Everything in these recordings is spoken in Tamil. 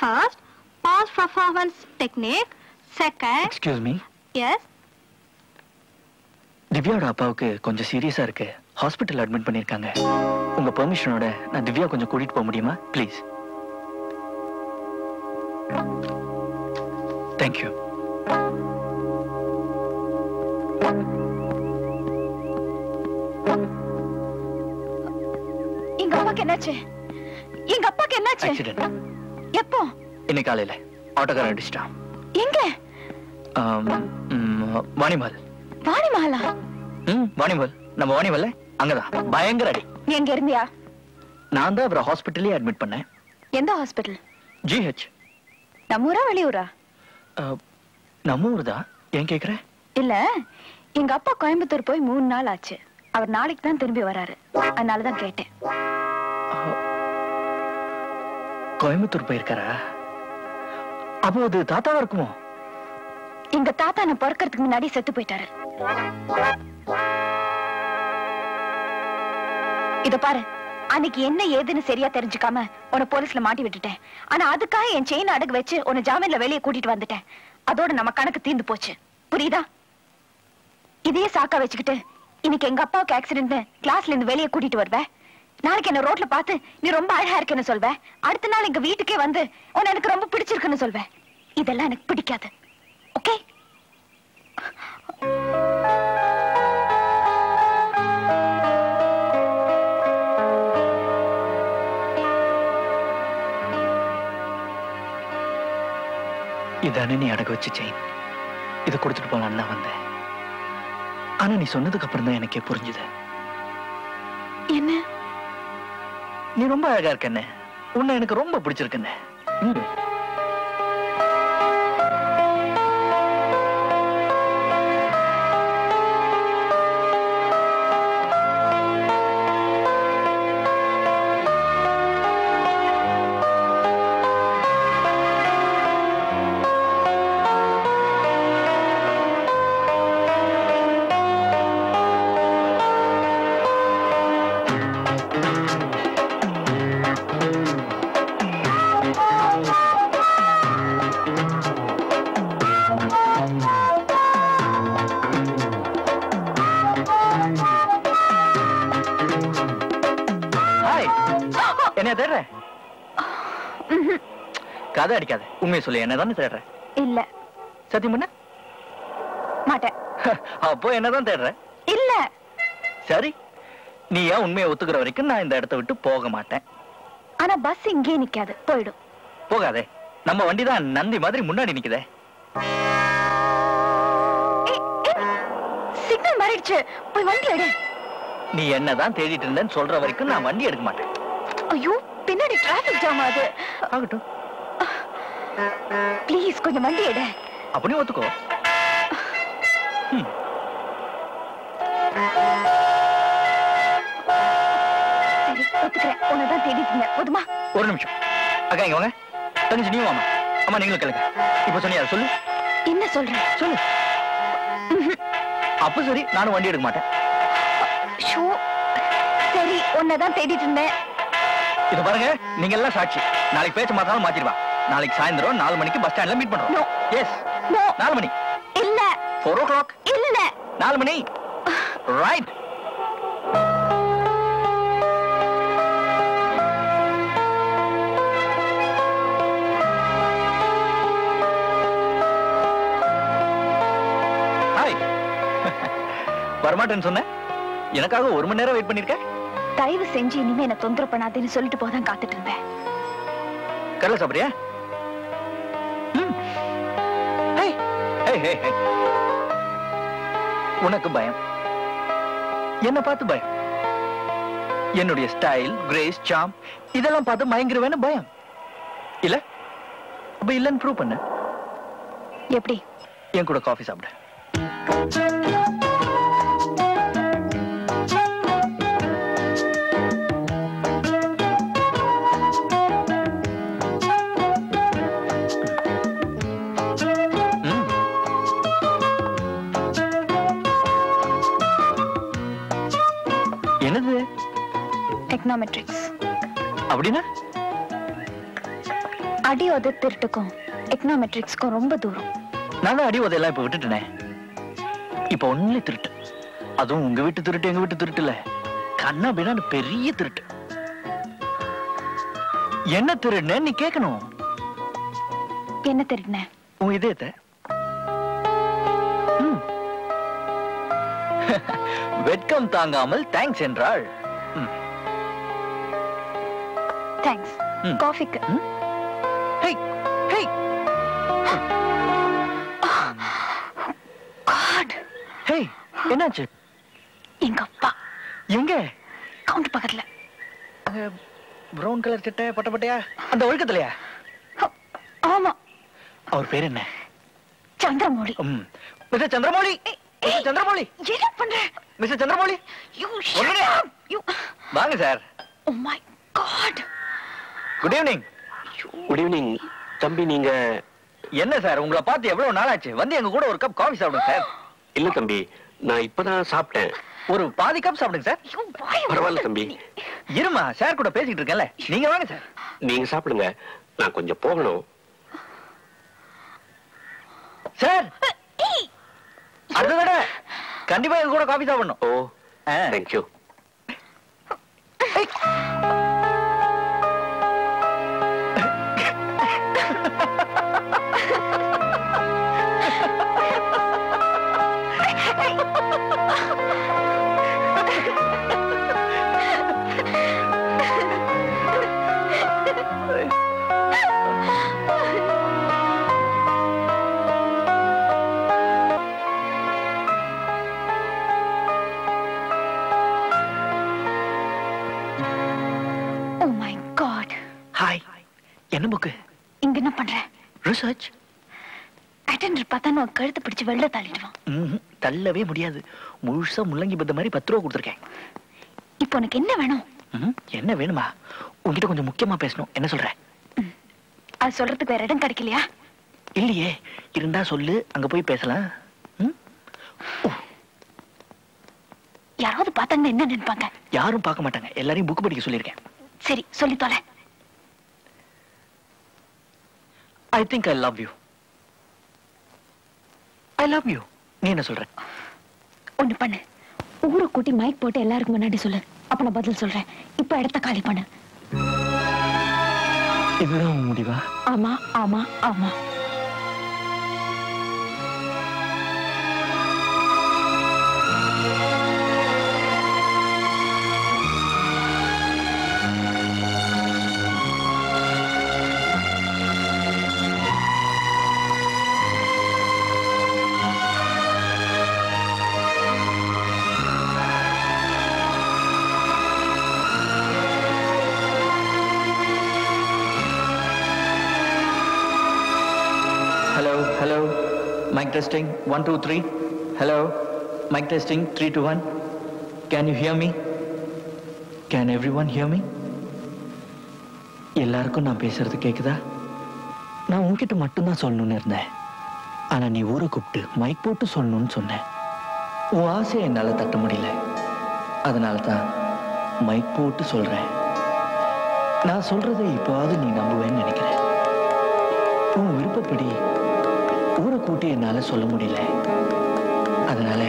First, past performance technique. Second. Excuse me. Yes. திவ்யாவோட அப்பாவுக்கு கொஞ்சம் சீரியஸா இருக்கு. ஹாஸ்பிட்டல் அட்மிட் பண்ணிருக்காங்க. உங்க பெர்மிஷனோட நான் திவ்யா கொஞ்சம் கூட்டிட்டு போக முடியுமா? ப்ளீஸ். Thank you. எங்க அப்பாக்கு என்னாச்சு? எங்க அப்பாக்கு என்னாச்சு? ஆக்சிடென்ட். எப்போ? இன்னைக்கு காலையில ஆட்டோக்காரன் அடிச்சிட்டான். எங்க? வாணிமல். வாணிமஹாலா? வாணிமல். நம்ம வாணிமல்ல அங்கதான் பயங்கர அடி. நீ எங்க இருந்தியா? நான் தான் அவரை ஹாஸ்பிட்டல்லே அட்மிட் பண்ணேன். எந்த ஹாஸ்பிட்டல்? GH. நம்ம ஊரா வெளியூரா? நம்ம ஊர் தான். ஏன் கேக்குற? இல்ல, எங்க அப்பா கோயம்புத்தூர் போய் 3 நாள் ஆச்சு. அவர் நாளைக்கு தான் திரும்பி வராரு. அதனாலதான் கேட்டேன். கோயம்புத்தூர் போயிருக்காரா? அப்போ அது தாத்தாவா இருக்குமோ? எங்க தாத்தா நான் பிறக்கிறதுக்கு முன்னாடி செத்து போயிட்டாரு. இத பாரு, அன்னைக்கு என்ன ஏதுன்னு சரியா தெரிஞ்சுக்காம உன்னை போலீஸ்ல மாட்டி விட்டுட்டேன். ஆனா அதுக்காக என் செயினை அடகு வச்சு உன்னை ஜாமீன்ல வெளியே கூட்டிட்டு வந்துட்டேன். அதோட நம்ம கணக்கு தீர்ந்து போச்சு. புரியுதா? இதையே சாக்கா வச்சுக்கிட்டு இன்னைக்கு எங்க அப்பாவுக்கு ஆக்சிடென்ட் கிளாஸ்ல இருந்து வெளியே கூட்டிட்டு வருவேன். நாளைக்கு என்ன ரோட்ல பார்த்து நீ ரொம்ப அழகா இருக்குன்னு சொல்வேன். அடுத்த நாள் எங்க வீட்டுக்கே வந்து உன்னை எனக்கு ரொம்ப பிடிச்சிருக்குன்னு சொல்வேன். இதெல்லாம் எனக்கு பிடிக்காது. ஓகே? இதானே நீ அடகு வச்சு செயின். இதை கொடுத்துட்டு போலான்னு தான் வந்தேன். ஆனா நீ சொன்னதுக்கு அப்புறம் தான் எனக்கே புரிஞ்சுது. என்ன? நீ ரொம்ப அழகா இருக்கன்னு, உன்னை எனக்கு ரொம்ப பிடிச்சிருக்குன்னு. கதை அடிக்காத, உண்மையை சொல்லு. என்னதான் தேடுற? இல்ல. சத்தியம் பண்ண மாட்டேன். அப்போ என்னதான் தேடுற? இல்ல. சரி, நீ ஏன் உண்மையை ஒத்துக்கிற வரைக்கும் நான் இந்த இடத்தை விட்டு போக மாட்டேன். ஆனா பஸ் இங்கே நிக்காது, போயிடும். போகாதே, நம்ம வண்டி தான் நந்தி மாதிரி முன்னாடி நிக்குதே. சிக்னல் மாறிடுச்சு, போய் வண்டி எடு. நீ என்னதான் தேடிட்டு இருந்தேன்னு சொல்ற வரைக்கும் நான் வண்டி எடுக்க மாட்டேன். ஐயோ, பின்னாடி டிராபிக் ஜாம் ஆகுது. ஆகட்டும். ப்ளீஸ் கொஞ்சம் வண்டி எடு. அப்படி ஒத்துக்கோ. சரி, ஒத்துக்கிறேன். உன்னதான் தேடிட்டு இருந்தேன். போதுமா? ஒரு நிமிஷம் அக்கா, இங்க வாங்க. தங்கச்சி நீ வாமா. அம்மா நீங்களும் கேளுங்க. இப்ப சொன்னியா? சொல்லு. என்ன சொல்ற? சொல்லு. அப்ப சரி, நானும் வண்டி எடுக்க மாட்டேன். சரி, உன்னதான் தேடிட்டு இருந்தேன். இது பாருங்க, நீங்க எல்லாம் சாட்சி. நாளைக்கு பேச்ச மாத்தாலும் மாத்திடுவா. நாளைக்கு சாயந்தரம் 4 மணிக்கு பஸ் ஸ்டாண்ட்ல மீட் பண்றோம். எஸ். 4 மணி இல்ல. 4 o'clock இல்ல. 4 மணி. ரைட். ஹாய். வரமாட்டேன்னு சொன்னேன். எனக்காக 1 மணி நேரம் வெயிட் பண்ணிருக்க. தயவு செஞ்சு இனிமே என்ன தொந்தரவு பண்ணாதேன்னு சொல்லிட்டு போதான் காத்துட்டு இருந்தேன். கடலை சாப்பிடுறியா? உனக்கு பயம், என்ன பார்த்து பயம். என்னுடைய ஸ்டைல், கிரேஸ், சாம் இதெல்லாம் பார்த்து மயங்கிருவேன்னு பயம் இல்ல? அப்ப இல்லன்னு ப்ரூவ் பண்ண. எப்படி? என் கூட காஃபி சாப்பிட. என்னது? எக்கனாமெட்ரிக்ஸ். அப்படின்னா அடி உத திருட்டுக்கும் எக்கனாமெட்ரிக்ஸ்க்கும் ரொம்ப தூரம். நான் அடி உதையெல்லாம் இப்ப விட்டுட்டேனே. இப்ப ஒன்லி திருட்டு. அதுவும் உங்க வீட்டு திருட்டு எங்க வீட்டு திருட்டு இல்ல, கண்ணா பின்னாடி பெரிய திருட்டு. என்ன திருடுன நீ கேட்கணும். என்ன திருடுன? உன் இதயத்தை. வெட்கம் தாங்காமல் தேங்க்ஸ் என்றாள். தேங்க்ஸ். காஃபிக்கு. ஹே ஹே காட். ஹே என்னாச்சு? எங்க அப்பா. எங்க? கவுண்டர் பக்கத்துல. பிரவுன் கலர் சட்டை பட்டப்பட்டையா அந்த ஒழுக்கத்திலையா? ஆமா. அவர் பேர் என்ன? சந்திரமௌலி. மிஸ்டர் சந்திரமௌலி. மிஸ்டர் சந்திரமௌலி. என்ன பண்ற? மிஸ்டர் சந்திரமௌலி. வாங்க sir. Oh my God. Good evening. Good evening. தம்பி நீங்க என்ன சார் உங்களை பார்த்து எவ்வளவு நாள் ஆச்சு? வந்து எங்க கூட ஒரு கப் காஃபி சாப்பிடுங்க சார். இல்ல தம்பி, நான் இப்பதான் சாப்பிட்டேன். ஒரு பாதி கப் சாப்பிடுங்க சார். பரவாயில்ல தம்பி. இருமா சார் கூட பேசிட்டு இருக்கேன்ல, நீங்க வாங்க சார். நீங்க சாப்பிடுங்க, நான் கொஞ்சம் போகணும். சார் அடுத்த தடவை கண்டிப்பா எங்க கூட காஃபி சாப்பிடணும். ஓ தேங்க்யூ. என்ன புக்கு? இங்க என்ன பண்ற? ரிசர்ச். அட்டெண்டர் பார்த்தா நான் கழுத்து பிடிச்சு வெளில தள்ளிடுவான். தள்ளவே முடியாது. முழுசா முள்ளங்கி பத்த மாதிரி 10 ரூபா கொடுத்துருக்கேன். இப்போ உனக்கு என்ன வேணும்? என்ன வேணுமா? உன்கிட்ட கொஞ்சம் முக்கியமா பேசணும். என்ன சொல்ற? அது சொல்றதுக்கு வேற இடம் கிடைக்கலையா? இல்லையே, இருந்தா சொல்லு, அங்க போய் பேசலாம். யாராவது பார்த்தாங்கன்னா என்ன நினைப்பாங்க? யாரும் பார்க்க மாட்டாங்க. எல்லாரையும் புக் படிக்க சொல்லியிருக்கேன். சரி சொல்லி தொலை. I think I love you. I love you. நீ என்ன சொல்ற? ஒண்ணு பண்ணு, ஊரை கூட்டி மைக் போட்டு எல்லாருக்கும் முன்னாடி சொல்லு. அப்ப நான் பதில் சொல்றேன். இப்ப இடத்த காலி பண்ணு. இதுதான் முடிவா? ஆமா ஆமா ஆமா. Hello, mic testing 1 2 3. Hello, mic testing 3 2 1. Can you hear me? Can everyone hear me? எல்லாருக்கும் நான் பேசுறது கேக்குதா? நான் உன்கிட்ட மட்டும்தான் சொல்லணும்னு இருந்தேன். ஆனா நீ ஊரை கூப்பிட்டு மைக் போட்டு சொல்லணும்னு சொன்னேன். உன் ஆசையை என்னால தட்ட முடியல. அதனால தான் மைக் போட்டு சொல்றேன். நான் சொல்றதை இப்போவாவது நீ நம்புவேன்னு நினைக்கிறேன். உன் விருப்பப்படி ஊரை கூட்டி என்னால சொல்ல முடியல. அதனால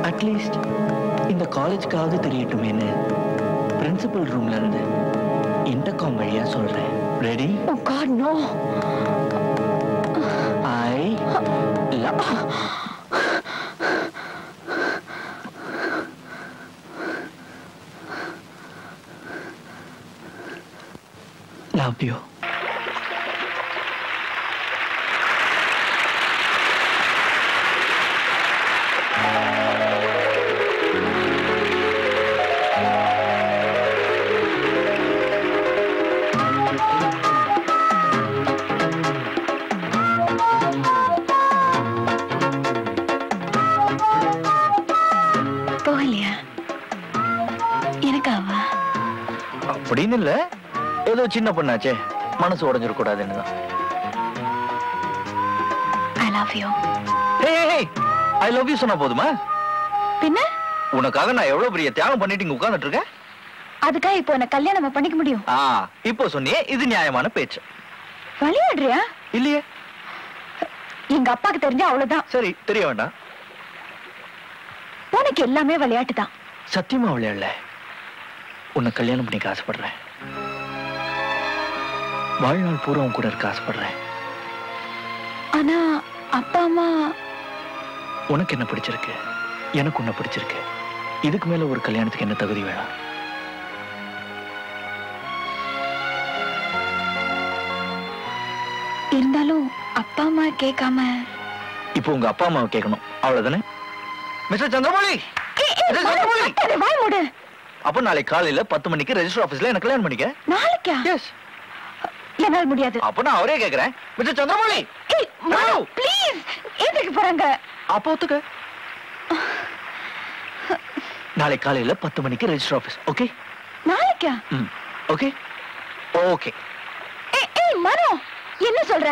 அட்லீஸ்ட் இந்த காலேஜ்க்காவது தெரியட்டுமேன்னு பிரின்சிபல் ரூம்ல இருந்து இன்டர்காம் வழியா சொல்றேன். Ready? Oh God, no. I love you. அப்படின்னு இல்ல, ஏதோ சின்ன பொண்ணாச்சே, மனசு உடைஞ்சிட கூடாதுன்னு தான். I love you. Hey, I love you சொன்னா போதுமா? பின்ன உனக்காக நான் எவ்வளவு பெரிய தியாகம் பண்ணிட்டு இங்க உட்கார்ந்துட்டு இருக்கேன். அதுக்காக இப்போ என்ன கல்யாணம் பண்ணிக்க முடியும்? இப்போ சொன்னியே, இது நியாயமான பேச்சு. விளையாடுறியா? இல்லையே. எங்க அப்பாக்கு தெரிஞ்சா அவ்வளவுதான். சரி, தெரிய வேண்டாம். உனக்கு எல்லாமே விளையாட்டு தான். சத்தியமா விளையாடல. உன்னை கல்யாணம் பண்ணிக்க ஆசைப்படுறேன். வாழ்நாள் பூரா உன் கூட இருக்க ஆசைப்படுறேன். ஆனா அப்பா அம்மா. உனக்கு என்ன பிடிச்சிருக்கு, எனக்கு உன்னை பிடிச்சிருக்கு. இதுக்கு மேல ஒரு கல்யாணத்துக்கு என்ன தகுதி வேணும்? இருந்தாலும் அப்பா அம்மா கேட்காம. இப்போ உங்க அப்பா அம்மாவை கேட்கணும், அவ்வளவுதானே? மிஸ்டர் சந்திரமௌலி, வாய் மூடு. அப்ப நாளைக்கு காலையில 10 மணிக்கு ரெஜிஸ்டர் ஆபீஸ்ல எனக்கு கல்யாணம் பண்ணிக்க. நாளைக்கா? எஸ். என்னால முடியாது. அப்ப நான் அவரே கேக்குறேன். Mister Chandramouli, please. எதுக்கு போறாங்க? அப்ப ஒத்துக்க. நாளைக்கு காலையில 10 மணிக்கு ரெஜிஸ்டர் ஆபீஸ். ஓகே? நாளைக்கா? Okay okay. ஏய் மனோ, என்ன சொல்ற?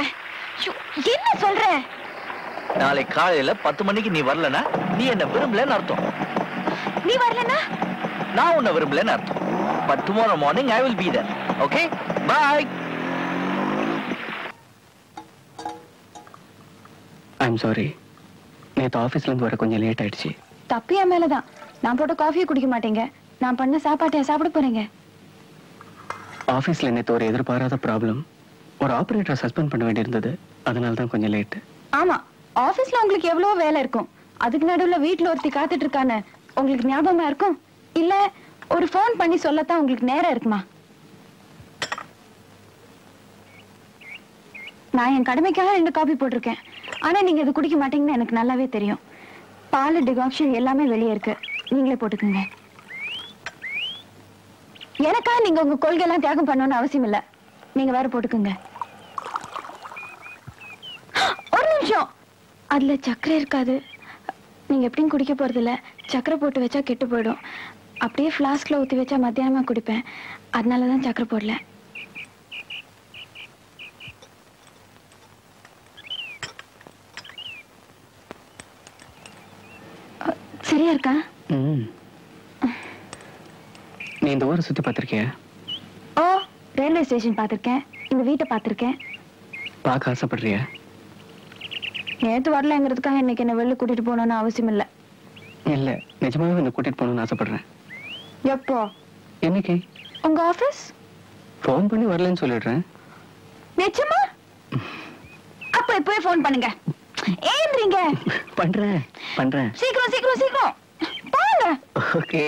என்ன சொல்ற? நாளைக்கு காலையில 10 மணிக்கு நீ வரலனா நீ என்ன விரும்பலன்னு அர்த்தம். நீ வரலனா நான் உன்னை விரும்பலன்னு அர்த்தம். But tomorrow morning I will be there. Okay? Bye. I'm sorry. நேத்து ஆபீஸ்ல இருந்து வர கொஞ்சம் லேட் ஆயிடுச்சு. தப்பு என் மேலதான். நான் போட்ட காஃபியை குடிக்க மாட்டீங்க, நான் பண்ண சாப்பாட்டை சாப்பிட போறீங்க. ஆபீஸ்ல நேத்து ஒரு எதிர்பாராத ப்ராப்ளம். ஒரு ஆபரேட்டரை சஸ்பெண்ட் பண்ண வேண்டியிருந்தது. அதனால தான் கொஞ்சம் லேட். ஆமா, ஆபீஸ்ல உங்களுக்கு எவ்வளவு வேலை இருக்கும். அதுக்கு நடுவுல வீட்டுல ஒருத்தி காத்துட்டு இருக்கான்னு உங்களுக்கு ஞாபகமா இருக்கும்? இல்ல ஒரு போன் பண்ணி சொல்லத்தான் உங்களுக்கு நேரம் இருக்குமா? நான் என் கடமைக்காக 2 காபி போட்டிருக்கேன். ஆனா நீங்க இது குடிக்க மாட்டீங்கன்னு எனக்கு நல்லாவே தெரியும். பால் டிகாக்ஷன் எல்லாமே வெளியே இருக்கு, நீங்களே போட்டுக்கோங்க. எனக்கா நீங்க உங்க கொள்கை எல்லாம் தியாகம் பண்ணணும்னு அவசியம் இல்ல, நீங்க வேற போட்டுக்கோங்க. ஒரு நிமிஷம், அதுல சக்கரை இருக்காது. நீங்க எப்படியும் குடிக்க போறது இல்ல. சக்கரை போட்டு வச்சா கெட்டு போயிடும். அப்படியே பிளாஸ்க்ல ஊத்தி வச்சா மத்தியானமா குடிப்பேன், அதனாலதான் சக்கரை போடல. சரியா இருக்கா? நீ இந்த ஊரை சுத்தி பார்த்திருக்கியா? ஓ, ரயில்வே ஸ்டேஷன் பார்த்திருக்கேன், இந்த வீட்டை பார்த்திருக்கேன். பார்க்க ஆசைப்படுறியா? நேத்து வரலங்கிறதுக்காக இன்னைக்கு என்ன வெளில கூட்டிட்டு போகணும்னு அவசியம் இல்ல. இல்ல, நிஜமாவே என்ன கூட்டிட்டு போகணும்னு ஆசைப்படுறேன். எப்போ? என்னைக்கு? உங்க ஆபீஸ் போன் பண்ணி வரலன்னு சொல்லிடுறேன். நிஜமா? அப்ப இப்பவே போன் பண்ணுங்க. ஏன்றீங்க? பண்றேன். சீக்கிரம் சீக்கிரம் சீக்கிரம் பாருங்க. ஓகே.